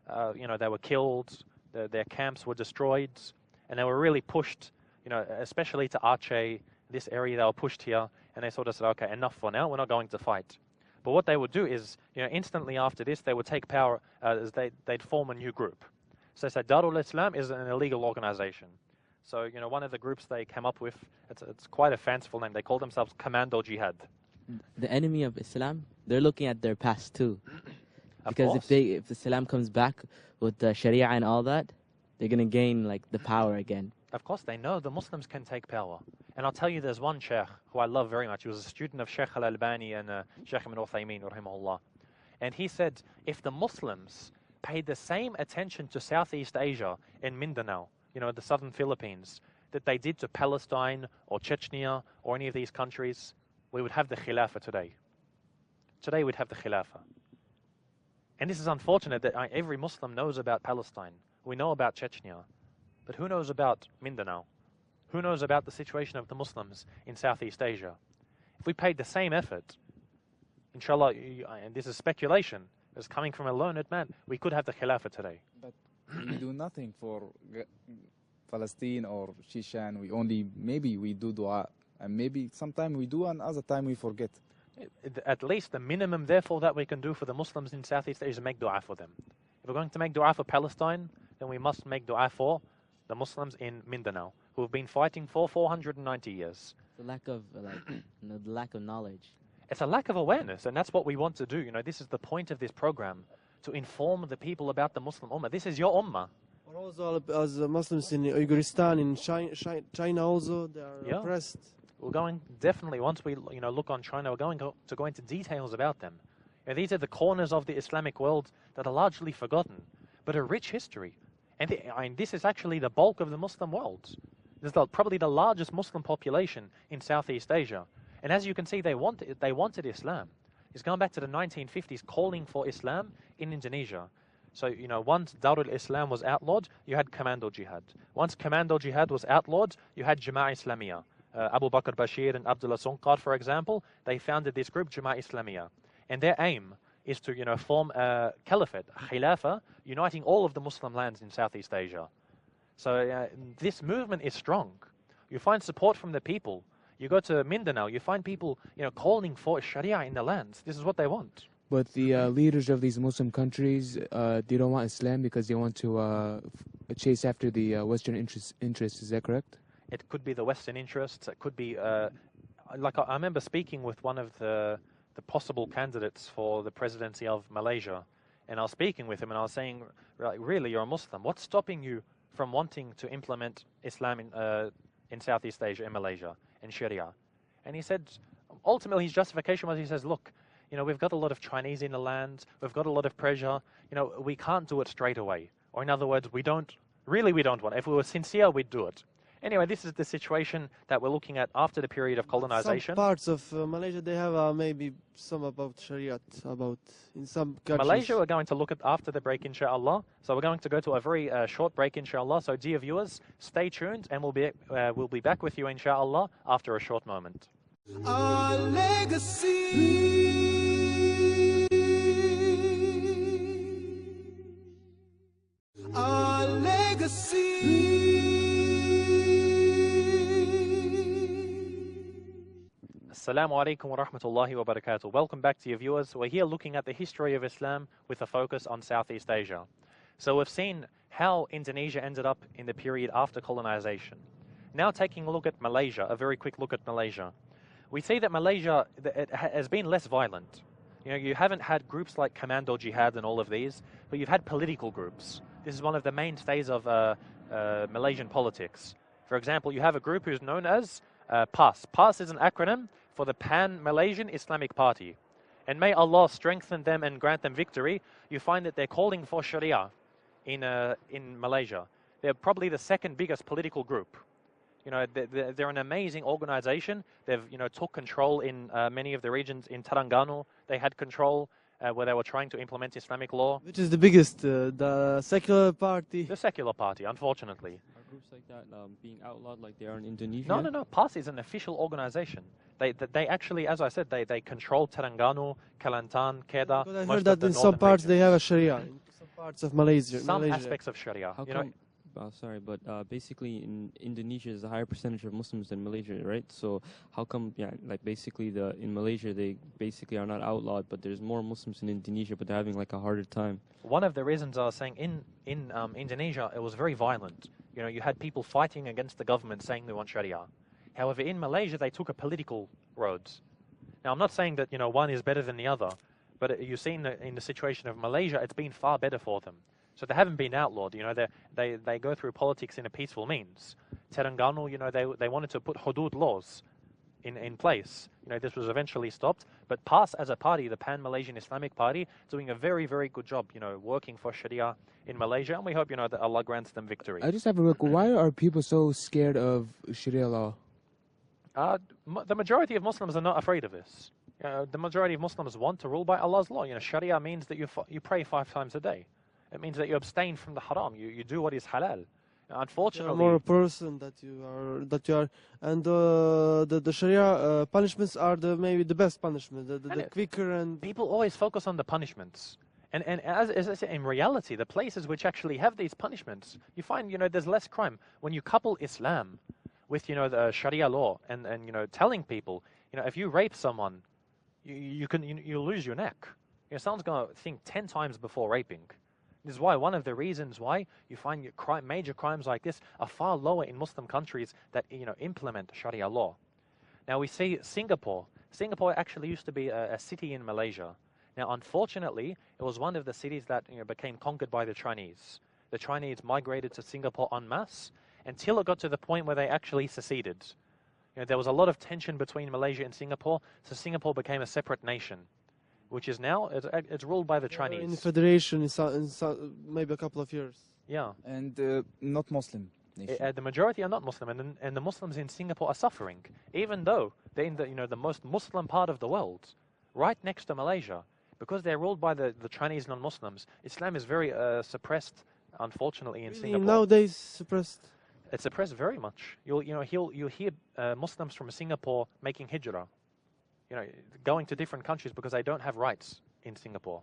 They were killed. Their camps were destroyed, and they were really pushed. Especially to Aceh, this area, they were pushed here, and they sort of said, "Okay, enough for now. We're not going to fight." But what they would do is, instantly after this, they would take power. They'd form a new group. So they said Darul Islam is an illegal organization. So one of the groups they came up with, it's quite a fanciful name. They call themselves Commando Jihad. The enemy of Islam, they're looking at their past too. Of Because course. if Islam comes back with the Sharia and all that, they're gonna gain the power again. Of course, they know the Muslims can take power. And I'll tell you, there's one sheikh who I love very much. He was a student of Sheikh Al-Albani and Sheikh Ibn Uthaymeen, rahimahullah. And he said, if the Muslims paid the same attention to Southeast Asia and Mindanao, the southern Philippines, that they did to Palestine or Chechnya or any of these countries, we would have the Khilafah today. Today we'd have the Khilafah. And this is unfortunate that every Muslim knows about Palestine. We know about Chechnya. But who knows about Mindanao? Who knows about the situation of the Muslims in Southeast Asia? If we paid the same effort, inshallah, and this is speculation, it's coming from a learned man, we could have the Khilafah today. But we do nothing for Palestine or Shishan. Maybe we do dua, and maybe sometime we do, and other time we forget. At least the minimum, therefore, that we can do for the Muslims in Southeast Asia is make dua for them. If we're going to make dua for Palestine, then we must make dua for the Muslims in Mindanao, who have been fighting for 490 years. The lack of the lack of knowledge. It's a lack of awareness, and that's what we want to do. This is the point of this program, to inform the people about the Muslim Ummah. This is your Ummah. And also, as Muslims in Uyghur, in China also, they are oppressed. We're going, definitely, once we look on China, we're going to go into details about them. These are the corners of the Islamic world that are largely forgotten, but a rich history. And this is actually the bulk of the Muslim world. This is probably the largest Muslim population in Southeast Asia. And as you can see, they wanted Islam. It's going back to the 1950s, calling for Islam in Indonesia. So, once Darul Islam was outlawed, you had Commando Jihad. Once Commando Jihad was outlawed, you had Jama'ah Islamiyah. Abu Bakr Bashir and Abdullah Sunqar, for example, they founded this group, Jama'ah Islamiyah. And their aim is to, form a caliphate, a khilafah, uniting all of the Muslim lands in Southeast Asia. So this movement is strong. You find support from the people. You go to Mindanao, you find people, calling for Sharia in the lands. This is what they want. But the leaders of these Muslim countries, they don't want Islam because they want to chase after the Western interests. Is that correct? It could be the Western interests. It could be, I remember speaking with one of the possible candidates for the presidency of Malaysia, and I was speaking with him, and I was saying, really, you're a Muslim. What's stopping you from wanting to implement Islam in Southeast Asia, in Malaysia, in Sharia? And he said, ultimately, his justification was, he says, look, we've got a lot of Chinese in the land, we've got a lot of pressure, we can't do it straight away. Or in other words, we don't want. If we were sincere, we'd do it. Anyway, this is the situation that we're looking at after the period of colonization. Some parts of Malaysia, they have maybe some about Sharia, in some countries. Malaysia, we're going to look at after the break, inshallah. So we're going to go to a very short break, inshallah. So dear viewers, stay tuned, and we'll be back with you, inshallah, after a short moment. Our legacy. Our legacy. Assalamu alaikum wa rahmatullahi wa barakatuh. Welcome back to your viewers. We're here looking at the history of Islam with a focus on Southeast Asia. So we've seen how Indonesia ended up in the period after colonization. Now taking a look at Malaysia, a very quick look at Malaysia. We see that Malaysia has been less violent. You haven't had groups like Commando Jihad and all of these, but you've had political groups. This is one of the mainstays of Malaysian politics. For example, you have a group who's known as PAS. PAS is an acronym for the Pan-Malaysian Islamic Party. And may Allah strengthen them and grant them victory. You find that they're calling for Sharia in Malaysia. They're probably the second biggest political group. They're an amazing organization. They've, took control in many of the regions. In Terengganu, they had control where they were trying to implement Islamic law. Which is the biggest, the secular party? The secular party, unfortunately. groups like that being outlawed like they are in Indonesia? No, no, no. PAS is an official organization. They actually, as I said, they control Terengganu, Kelantan, Kedah. Because I most heard of that the in some northern parts region. they have a Sharia. In some parts of Malaysia. Some Malaysia. aspects of Sharia. How You know, come? Sorry, but basically in Indonesia there's a higher percentage of Muslims than Malaysia, right? So how come, like basically in Malaysia they basically are not outlawed, but there's more Muslims in Indonesia, but they're having like a harder time. one of the reasons I was saying in Indonesia, it was very violent. You know, you had people fighting against the government saying they want Sharia. However, in Malaysia, they took a political road. Now, I'm not saying that, you know, one is better than the other, but you see in the situation of Malaysia, it's been far better for them. So they haven't been outlawed. You know, they go through politics in a peaceful means. Terengganu, you know, they wanted to put hudud laws in place. You know, this was eventually stopped. But PAS as a party, the Pan-Malaysian Islamic Party, doing a very, very good job, you know, working for Sharia in Malaysia. And we hope, you know, that Allah grants them victory. I just have a look. Why are people so scared of Sharia law? The majority of Muslims are not afraid of this. The majority of Muslims want to rule by Allah's law. You know, Sharia means that you pray 5 times a day. It means that you abstain from the haram. You do what is halal. Unfortunately, more a person that you are, and the Sharia punishments are maybe the best punishment, the quicker and. People always focus on the punishments, and as I say, in reality, the places which actually have these punishments, you find, you know, there's less crime when you couple Islam with, you know, the Sharia law and you know, telling people, you know, if you rape someone, you lose your neck. You know, someone's gonna think 10 times before raping. This is why one of the reasons why you find major crimes like this are far lower in Muslim countries that, you know, implement Sharia law. Now we see Singapore. Singapore actually used to be a city in Malaysia. Now, unfortunately, it was one of the cities that, you know, became conquered by the Chinese. The Chinese migrated to Singapore en masse until it got to the point where they actually seceded. You know, there was a lot of tension between Malaysia and Singapore, so Singapore became a separate nation, which is now, it's ruled by the Chinese. In the federation in maybe a couple of years. Yeah. And not Muslim nation. The majority are not Muslim, and the Muslims in Singapore are suffering, even though they're in the, you know, the most Muslim part of the world, right next to Malaysia. Because they're ruled by the Chinese non-Muslims, Islam is very suppressed, unfortunately, in Singapore. Nowadays suppressed. It's suppressed very much. You'll hear Muslims from Singapore making hijrah, you know, going to different countries because they don't have rights in Singapore.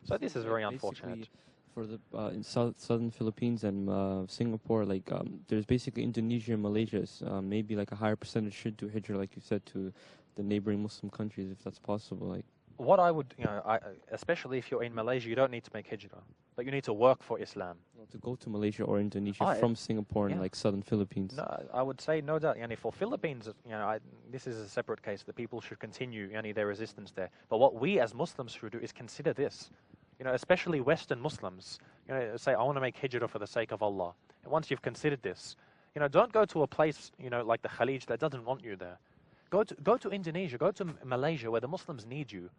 So this is very unfortunate. For the in southern Philippines and Singapore, like there's basically Indonesia and Malaysia. Maybe like a higher percentage should do hijrah, like you said, to the neighboring Muslim countries, if that's possible. Like what I would, you know, especially if you're in Malaysia, you don't need to make hijrah, but you need to work for Islam. To go to Malaysia or Indonesia from Singapore and like southern Philippines. No, I would say no doubt. Yani for Philippines, you know, this is a separate case. The people should continue their resistance there. But what we as Muslims should do is consider this. You know, especially Western Muslims. You know, say I want to make hijrah for the sake of Allah. And once you've considered this, you know, don't go to a place, you know, like the Khalij that doesn't want you there. Go to Indonesia. Go to Malaysia where the Muslims need you.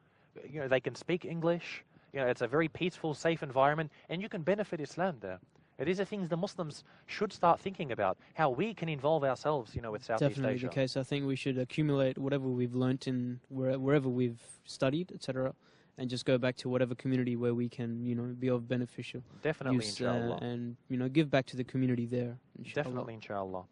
You know, they can speak English. You know, it's a very peaceful, safe environment, and you can benefit Islam there. These are things the Muslims should start thinking about, how we can involve ourselves, you know, with Southeast Definitely Asia. the case. I think we should accumulate whatever we've learnt in wherever we've studied, etc., and just go back to whatever community where we can, you know, be of beneficial Definitely, use, inshallah. and, you know, give back to the community there. Inshallah. Definitely, inshallah.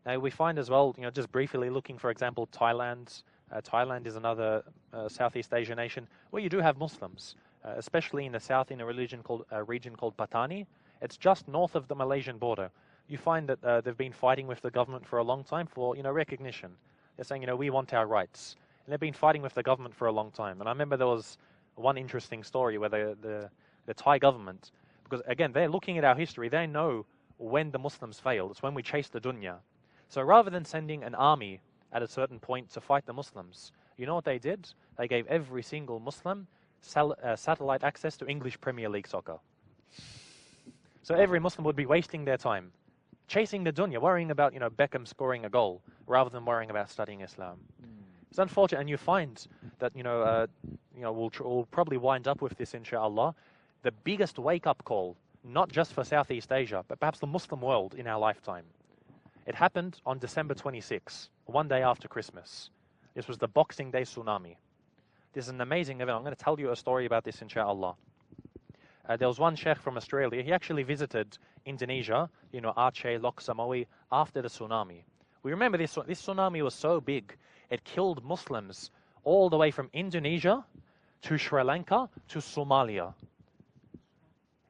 Now, we find as well, you know, just briefly looking, for example, Thailand. Thailand is another Southeast Asian nation where you do have Muslims, especially in the south, in a region called Patani. It's just north of the Malaysian border. You find that they've been fighting with the government for a long time for, you know, recognition. They're saying, you know, we want our rights. And they've been fighting with the government for a long time. And I remember there was one interesting story where the Thai government, because again, they're looking at our history, they know when the Muslims failed. It's when we chased the dunya. So rather than sending an army at a certain point to fight the Muslims, you know what they did? They gave every single Muslim satellite access to English Premier League soccer. So every Muslim would be wasting their time chasing the dunya, worrying about, you know, Beckham scoring a goal rather than worrying about studying Islam. It's unfortunate, and you find that, you know, we'll probably wind up with this, inshallah. The biggest wake-up call, not just for Southeast Asia, but perhaps the Muslim world in our lifetime. It happened on December 26, one day after Christmas. This was the Boxing Day tsunami. This is an amazing event. I'm going to tell you a story about this, inshallah. There was one sheikh from Australia. He actually visited Indonesia, you know, Aceh, Lok Samoy, after the tsunami. We remember this tsunami was so big, it killed Muslims all the way from Indonesia to Sri Lanka to Somalia.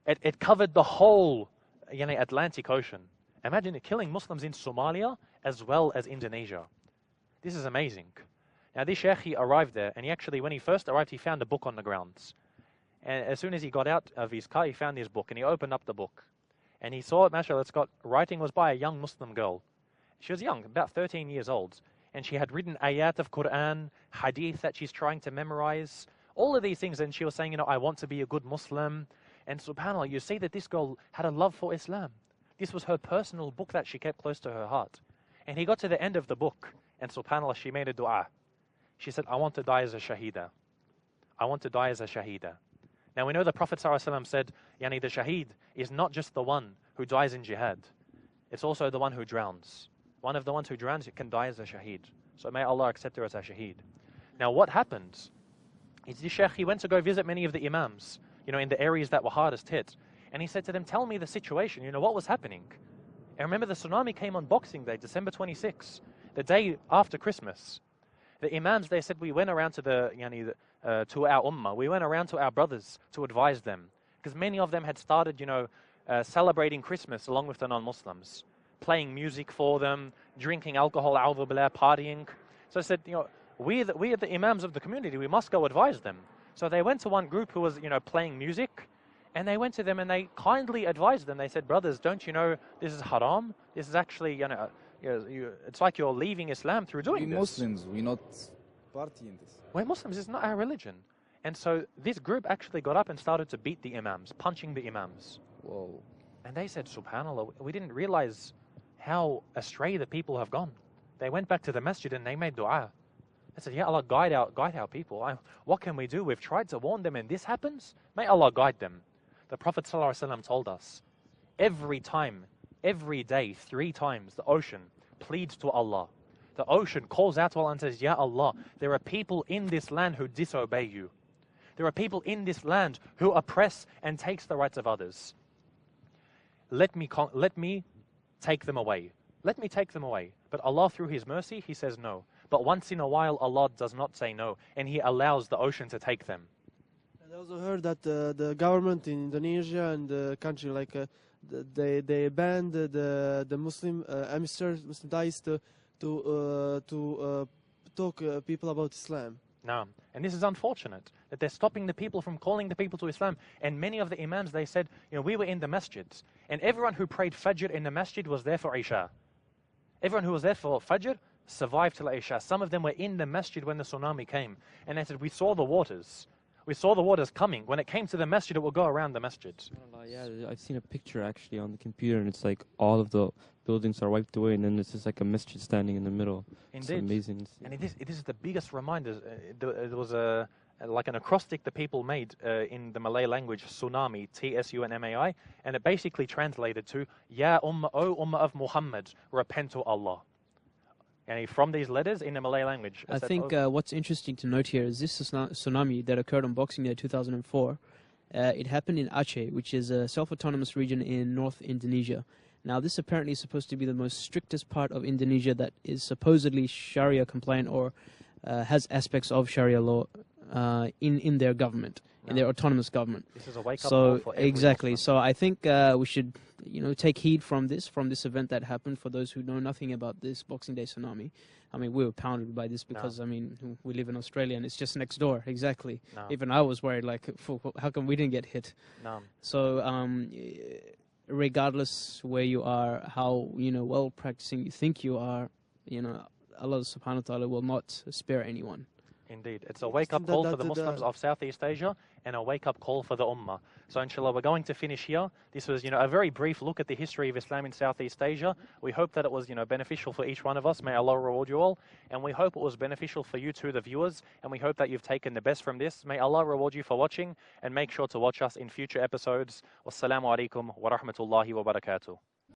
It covered the whole, you know, Atlantic Ocean. Imagine it killing Muslims in Somalia as well as Indonesia. This is amazing. Now this sheikh, he arrived there, and he actually, when he first arrived, he found a book on the grounds. And as soon as he got out of his car, he found his book, and he opened up the book. And he saw it, mashallah, it's got, writing was by a young Muslim girl. She was young, about 13 years old. And she had written ayat of Quran, hadith that she's trying to memorize, all of these things. And she was saying, you know, I want to be a good Muslim. And subhanAllah, you see that this girl had a love for Islam. This was her personal book that she kept close to her heart. And he got to the end of the book, and subhanAllah, she made a dua. She said, I want to die as a shaheeda. I want to die as a shaheeda. Now we know the Prophet ﷺ said, yani the shaheed is not just the one who dies in jihad. It's also the one who drowns. One of the ones who drowns can die as a shaheed. So may Allah accept her as a shaheed. Now what happened is this sheikh, he went to go visit many of the imams, you know, in the areas that were hardest hit. And he said to them, tell me the situation, you know, what was happening? And remember, the tsunami came on Boxing Day, December 26, the day after Christmas. The imams, they said, we went around to to our ummah, we went around to our brothers to advise them, because many of them had started, you know, celebrating Christmas along with the non-Muslims, playing music for them, drinking alcohol, a'udhu billah, partying. So I said, you know, we are the imams of the community, we must go advise them. So they went to one group who was, you know, playing music, and they went to them and they kindly advised them. They said, brothers, don't you know this is haram? This is actually, you know, it's like you're leaving Islam through doing We this. Muslims, we not party in this. We're Muslims, it's not our religion. And so this group actually got up and started to beat the imams, punching the imams. Whoa. And they said, subhanAllah, we didn't realize how astray the people have gone. They went back to the masjid and they made dua. They said, Ya Allah, guide our people. What can we do? We've tried to warn them and this happens. May Allah guide them. The Prophet ﷺ told us, every time, every day, 3 times, the ocean pleads to Allah. The ocean calls out to Allah and says, Ya Allah, there are people in this land who disobey you. There are people in this land who oppress and takes the rights of others. Let me take them away. Let me take them away. But Allah, through His mercy, He says no. But once in a while, Allah does not say no, and He allows the ocean to take them. I also heard that the government in Indonesia and the country, like they banned the Muslim emirs, Muslim dais to talk people about Islam. No, and this is unfortunate that they're stopping the people from calling the people to Islam. And many of the imams, they said, you know, we were in the masjids, and everyone who prayed Fajr in the masjid was there for Isha. Everyone who was there for Fajr survived till Isha. Some of them were in the masjid when the tsunami came, and they said, we saw the waters. We saw the waters coming. When it came to the masjid, it would go around the masjid. Yeah, I've seen a picture actually on the computer, and it's like all of the buildings are wiped away, and then it's just like a masjid standing in the middle. Indeed. It's amazing. And it is the biggest reminder. There was like an acrostic that people made in the Malay language, tsunami, T-S-U-N-M-A-I, and it basically translated to, Ya Ummah, O Ummah of Muhammad, repent to Allah. And from these letters in the Malay language. I think what's interesting to note here is this tsunami that occurred on Boxing Day 2004. It happened in Aceh, which is a self-autonomous region in North Indonesia. Now, this apparently is supposed to be the most strictest part of Indonesia that is supposedly Sharia compliant or has aspects of Sharia law in their government, in their autonomous government. This is a wake-up call for every exactly. Muslim. So I think we should, you know, take heed from this event that happened. For those who know nothing about this Boxing Day tsunami, I mean, we were pounded by this because I mean, we live in Australia and it's just next door. Exactly. No. Even I was worried, like, how come we didn't get hit? No. So regardless where you are, how, you know, well practicing you think you are, you know, Allah subhanahu wa ta'ala will not spare anyone. Indeed. It's a wake-up call for the Muslims of Southeast Asia and a wake-up call for the Ummah. So inshallah, we're going to finish here. This was, you know, a very brief look at the history of Islam in Southeast Asia. We hope that it was, you know, beneficial for each one of us. May Allah reward you all. And we hope it was beneficial for you too, the viewers. And we hope that you've taken the best from this. May Allah reward you for watching. And make sure to watch us in future episodes. Wassalamu alaikum wa rahmatullahi wa barakatuh.